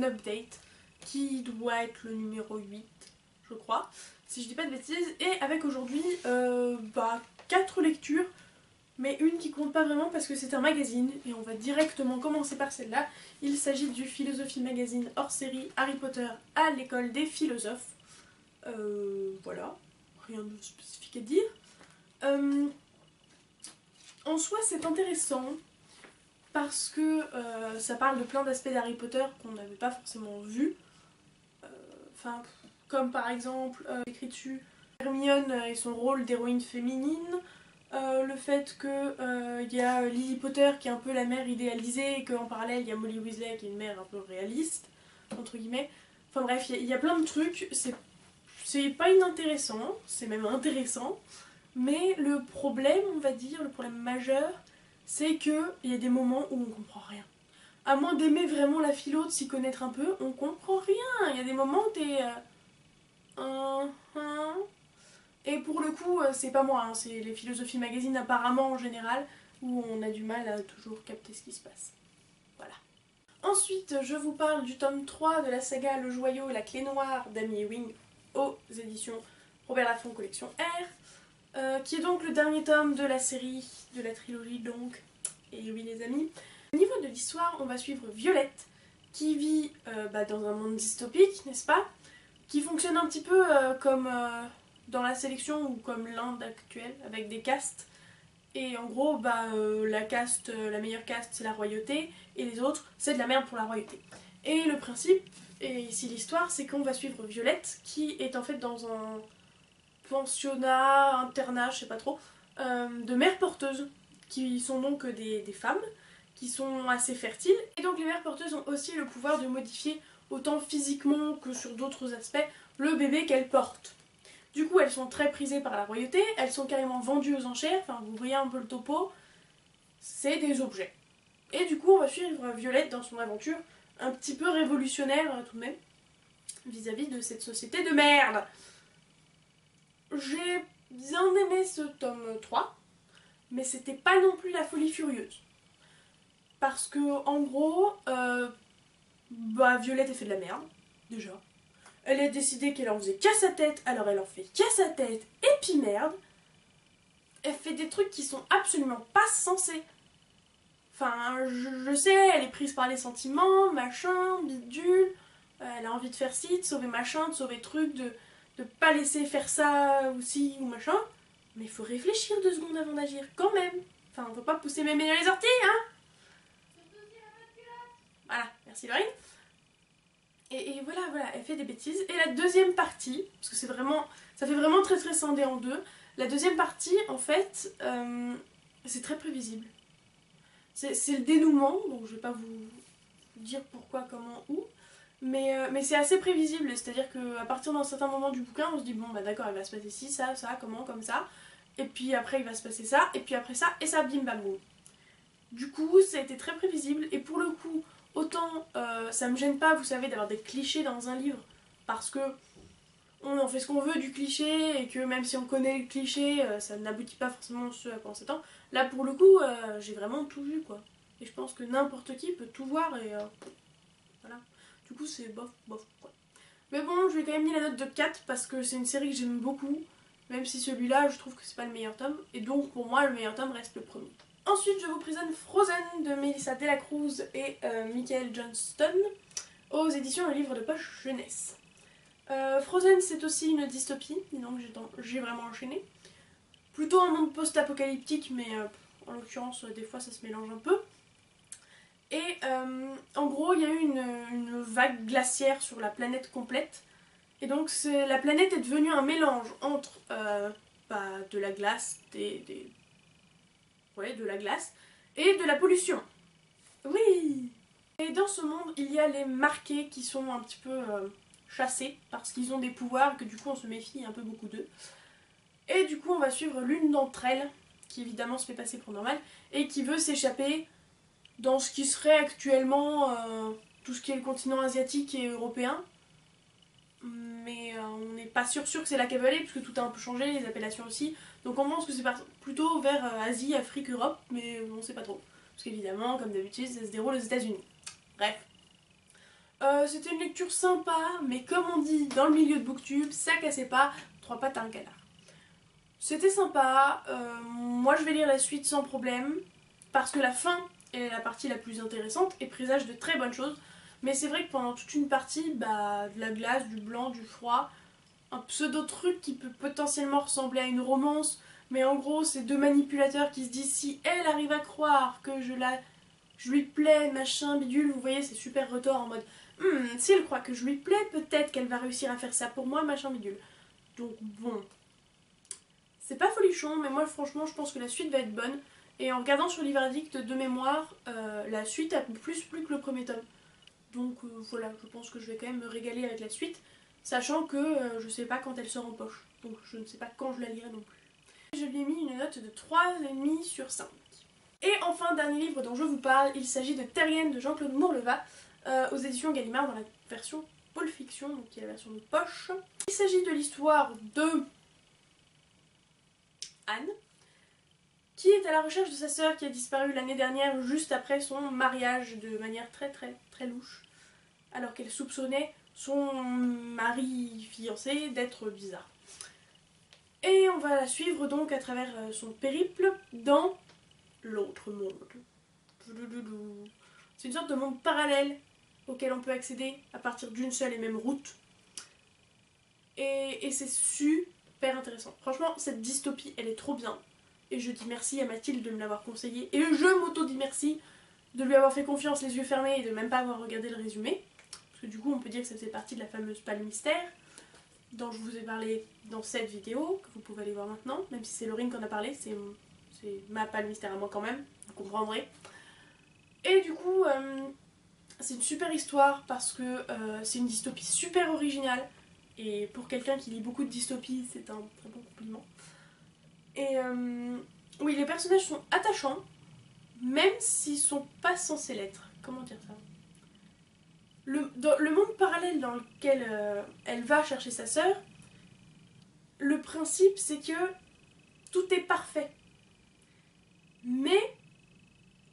un update qui doit être le numéro 8, je crois, si je dis pas de bêtises, et avec aujourd'hui 4 lectures, mais une qui compte pas vraiment parce que c'est un magazine, et on va directement commencer par celle-là. Il s'agit du Philosophie Magazine hors série Harry Potter à l'école des philosophes. Voilà, rien de spécifique à dire. En soi c'est intéressant parce que ça parle de plein d'aspects d'Harry Potter qu'on n'avait pas forcément vus. Comme par exemple, écrit dessus Hermione et son rôle d'héroïne féminine, le fait qu'il y a Lily Potter qui est un peu la mère idéalisée et qu'en parallèle il y a Molly Weasley qui est une mère un peu réaliste, entre guillemets. Enfin bref, il y a plein de trucs, c'est pas inintéressant, c'est même intéressant, mais le problème, on va dire, le problème majeur, c'est qu'il y a des moments où on comprend rien. À moins d'aimer vraiment la philo, de s'y connaître un peu, on comprend rien. Il y a des moments où t'es... Et pour le coup, c'est pas moi, hein, c'est les philosophies magazines apparemment en général, où on a du mal à toujours capter ce qui se passe. Voilà. Ensuite, je vous parle du tome 3 de la saga Le Joyau et la Clé Noire d'Amy Ewing aux éditions Robert Laffont Collection R, qui est donc le dernier tome de la série, de la trilogie donc. Et oui les amis. Au niveau de l'histoire, on va suivre Violette, qui vit dans un monde dystopique, n'est-ce pas? Qui fonctionne un petit peu comme dans la sélection ou comme l'Inde actuelle, avec des castes. Et en gros, la meilleure caste c'est la royauté, et les autres c'est de la merde pour la royauté. Et le principe, et ici l'histoire, c'est qu'on va suivre Violette, qui est en fait dans un pensionnat, internat, je sais pas trop, de mères porteuses, qui sont donc des femmes, qui sont assez fertiles. Et donc les mères porteuses ont aussi le pouvoir de modifier, autant physiquement que sur d'autres aspects, le bébé qu'elles portent. Du coup, elles sont très prisées par la royauté, elles sont carrément vendues aux enchères, enfin vous voyez un peu le topo, c'est des objets. Et du coup, on va suivre Violette dans son aventure un petit peu révolutionnaire tout de même, vis-à-vis de cette société de merde. J'ai bien aimé ce tome 3, mais c'était pas non plus la folie furieuse. Parce que, en gros, Violette a fait de la merde, déjà. Elle a décidé qu'elle en faisait qu'à sa tête, alors elle en fait qu'à sa tête, et puis merde. Elle fait des trucs qui sont absolument pas sensés. Enfin, je sais, elle est prise par les sentiments, machin, bidule. Elle a envie de faire ci, de sauver machin, de sauver truc, de pas laisser faire ça aussi ou machin. Mais il faut réfléchir 2 secondes avant d'agir, quand même. Enfin, on peut pas pousser mémé dans les orties, hein. Voilà, merci Lorraine. Et voilà, elle fait des bêtises. Et la deuxième partie, parce que ça fait vraiment très très scindé en deux. La deuxième partie, en fait, c'est très prévisible. C'est le dénouement, donc je vais pas vous dire pourquoi, comment, où. Mais c'est assez prévisible, c'est-à-dire qu'à partir d'un certain moment du bouquin, on se dit bon bah d'accord, il va se passer ci, ça, comment, comme ça. Et puis après il va se passer ça, et puis après ça, et ça, bim bam boum. Du coup, ça a été très prévisible, et pour le coup, autant ça me gêne pas, vous savez, d'avoir des clichés dans un livre, parce que on en fait ce qu'on veut du cliché, et que même si on connaît le cliché, ça n'aboutit pas forcément à ce à quoi on s'attend. Là, pour le coup, j'ai vraiment tout vu, quoi. Et je pense que n'importe qui peut tout voir, et voilà. Du coup, c'est bof, bof, quoi. Mais bon, je lui ai quand même mis la note de 4, parce que c'est une série que j'aime beaucoup, même si celui-là, je trouve que c'est pas le meilleur tome, et donc pour moi, le meilleur tome reste le premier. Ensuite, je vous présente Frozen de Melissa De La Cruz et Michael Johnston aux éditions Le Livre de Poche Jeunesse. Frozen, c'est aussi une dystopie, donc j'ai vraiment enchaîné. Plutôt un monde post-apocalyptique, mais en l'occurrence, des fois ça se mélange un peu. Et en gros, il y a eu une vague glaciaire sur la planète complète. Et donc la planète est devenue un mélange entre de la glace, de la glace, et de la pollution. Oui. Et dans ce monde, il y a les marqués qui sont un petit peu chassés, parce qu'ils ont des pouvoirs, que du coup on se méfie un peu beaucoup d'eux. Et du coup on va suivre l'une d'entre elles, qui évidemment se fait passer pour normale, et qui veut s'échapper dans ce qui serait actuellement tout ce qui est le continent asiatique et européen. Mais on n'est pas sûr que c'est là qu'elle veut aller, puisque tout a un peu changé, les appellations aussi. Donc on pense que c'est plutôt vers Asie, Afrique, Europe, mais on sait pas trop. Parce qu'évidemment, comme d'habitude, ça se déroule aux États-Unis. Bref. C'était une lecture sympa, mais comme on dit dans le milieu de Booktube, ça cassait pas, 3 pattes à un canard. C'était sympa, moi je vais lire la suite sans problème, parce que la fin est la partie la plus intéressante et présage de très bonnes choses. Mais c'est vrai que pendant toute une partie, bah, de la glace, du blanc, du froid, un pseudo-truc qui peut potentiellement ressembler à une romance, mais en gros c'est deux manipulateurs qui se disent si elle arrive à croire que je lui plais, machin, bidule, vous voyez, c'est super retors en mode si elle croit que je lui plais, peut-être qu'elle va réussir à faire ça pour moi, machin, bidule. Donc bon, c'est pas folichon, mais moi franchement je pense que la suite va être bonne. Et en regardant sur Liverdict de mémoire, la suite a plus plu que le premier tome. Donc voilà, je pense que je vais quand même me régaler avec la suite, sachant que je sais pas quand elle sort en poche. Donc je ne sais pas quand je la lirai non plus. Je lui ai mis une note de 3,5 sur 5. Et enfin, dernier livre dont je vous parle, il s'agit de Terrienne de Jean-Claude Mourleva, aux éditions Gallimard dans la version Pôle Fiction, donc qui est la version de poche. Il s'agit de l'histoire de Anne, qui est à la recherche de sa sœur qui a disparu l'année dernière juste après son mariage de manière très louche, alors qu'elle soupçonnait son mari fiancé d'être bizarre. Et on va la suivre donc à travers son périple dans l'autre monde. C'est une sorte de monde parallèle auquel on peut accéder à partir d'une seule et même route. Et c'est super intéressant. Franchement, cette dystopie, elle est trop bien. Et je dis merci à Mathilde de me l'avoir conseillé. Et je m'auto-dis merci de lui avoir fait confiance les yeux fermés et de même pas avoir regardé le résumé. Parce que du coup, on peut dire que ça faisait partie de la fameuse Palle Mystère dont je vous ai parlé dans cette vidéo, que vous pouvez aller voir maintenant. Même si c'est Laurine qui en a parlé, c'est ma Palle Mystère à moi quand même, vous comprendrez. Et du coup, c'est une super histoire parce que c'est une dystopie super originale. Et pour quelqu'un qui lit beaucoup de dystopies, c'est un très bon compliment. Et oui, les personnages sont attachants, même s'ils sont pas censés l'être. Comment dire ça? Dans le monde parallèle dans lequel elle va chercher sa sœur, le principe c'est que tout est parfait. Mais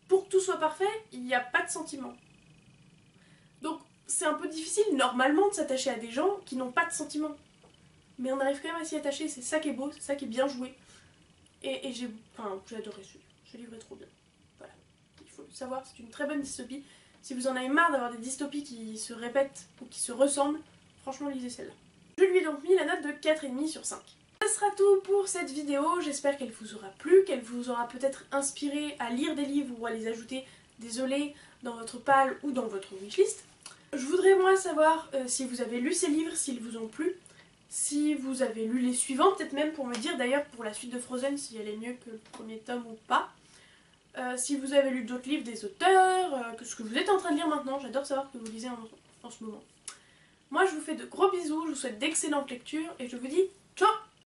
pour que tout soit parfait, il n'y a pas de sentiments. Donc c'est un peu difficile normalement de s'attacher à des gens qui n'ont pas de sentiments. Mais on arrive quand même à s'y attacher, c'est ça qui est beau, c'est ça qui est bien joué. Et j'ai adoré ce livre est trop bien. Voilà, il faut le savoir, c'est une très bonne dystopie. Si vous en avez marre d'avoir des dystopies qui se répètent ou qui se ressemblent, franchement lisez celle-là. Je lui ai donc mis la note de 4,5 sur 5. Ce sera tout pour cette vidéo, j'espère qu'elle vous aura plu, qu'elle vous aura peut-être inspiré à lire des livres ou à les ajouter, désolé, dans votre palle ou dans votre wishlist. Je voudrais moi savoir si vous avez lu ces livres, s'ils vous ont plu, si vous avez lu les suivants, peut-être même pour me dire d'ailleurs pour la suite de Frozen si elle est mieux que le premier tome ou pas. Si vous avez lu d'autres livres des auteurs, que ce que vous êtes en train de lire maintenant, j'adore savoir que vous lisez en ce moment. Moi je vous fais de gros bisous, je vous souhaite d'excellentes lectures et je vous dis ciao!